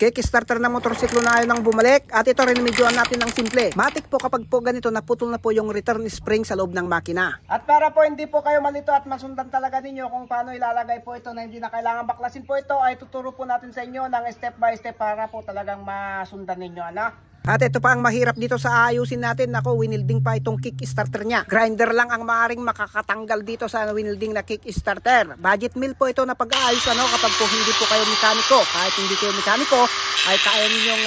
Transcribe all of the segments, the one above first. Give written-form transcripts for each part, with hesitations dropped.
Kickstarter ng motorsiklo na ayaw nang bumalik at ito rin medyoan natin ng simple. Matik po kapag po ganito naputol na po yung return spring sa loob ng makina. At para po hindi po kayo malito at masundan talaga ninyo kung paano ilalagay po ito na hindi na kailangan baklasin po ito, ay tuturo po natin sa inyo ng step by step para po talagang masundan ninyo. At ito pa ang mahirap dito sa ayusin natin. Nako, winilding pa itong kickstarter niya. Grinder lang ang maaring makakatanggal dito sa winilding na kickstarter. Budget meal po ito na pag-aayos kapag po hindi po kayo mekaniko. Kahit hindi kayo mekaniko, ay kaya ninyong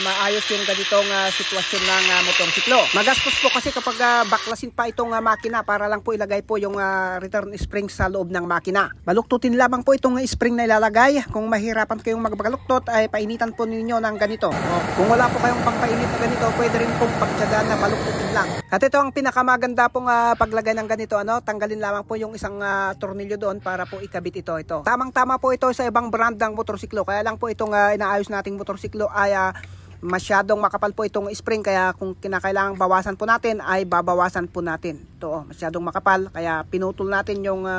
maayos yung ganitong sitwasyon ng motorsiklo. Magastos po kasi kapag baklasin pa itong makina para lang po ilagay po yung return spring sa loob ng makina. Baluktutin lamang po itong spring na ilalagay. Kung mahirapan kayong magbaluktot, ay painitan po ninyo ng ganito. Kung wala po kayong painit na ganito, pwede rin pong pagtyagaan na baluktutin lang. At ito ang pinakamaganda pong paglagay ng ganito, tanggalin lamang po yung isang tornilyo doon para po ikabit ito. Tamang-tama po ito sa ibang brand ng motorsiklo. Kaya lang po itong inaayos nating motorsiklo ay masyadong makapal po itong spring, kaya kung kinakailangang bawasan po natin ay babawasan po natin. Ito masyadong makapal, kaya pinutol natin yung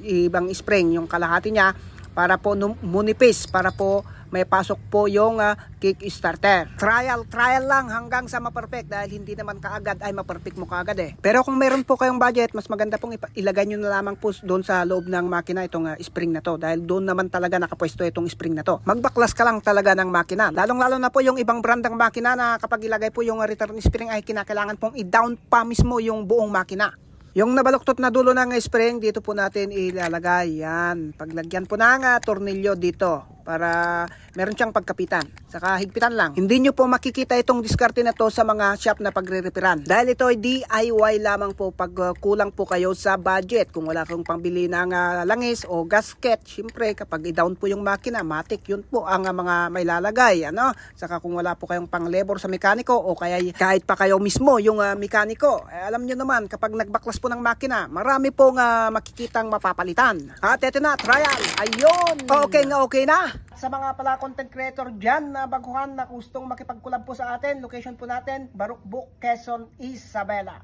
ibang spring, yung kalahati niya, para po munipis, para po may pasok po yung kickstarter. Trial lang hanggang sa ma-perfect, dahil hindi naman kaagad ay ma-perfect mo kaagad Pero kung meron po kayong budget, mas maganda pong ilagay nyo na lamang po doon sa loob ng makina itong spring na to, dahil doon naman talaga nakapwesto itong spring na to. Magbaklas ka lang talaga ng makina. Lalong-lalo na po yung ibang brand ng makina na kapag ilagay po yung return spring ay kinakailangan pong i-down pa mismo yung buong makina. Yung nabaluktot na dulo ng spring, dito po natin ilalagay. Yan. Paglagyan po ng tornilyo dito para meron siyang pagkapitan. Saka higpitan lang. Hindi nyo po makikita itong diskarte na to sa mga shop na pagre-reparan. Dahil ito ay DIY lamang po pag kulang po kayo sa budget. Kung wala kang pambili ng langis o gasket, syempre kapag i-down po yung makina, matik yun po ang mga may lalagay. Saka kung wala po kayong pang-labor sa mekaniko o kaya kahit pa kayo mismo yung mekaniko, alam nyo naman kapag nagbaklas po ng makina, marami pong makikitang mapapalitan. At ito na, trial. Ayun! Okay na. Sa mga pala content creator dyan na baguhan na gustong makipag-collab po sa atin, location po natin, Barukbuk, Quezon, Isabela.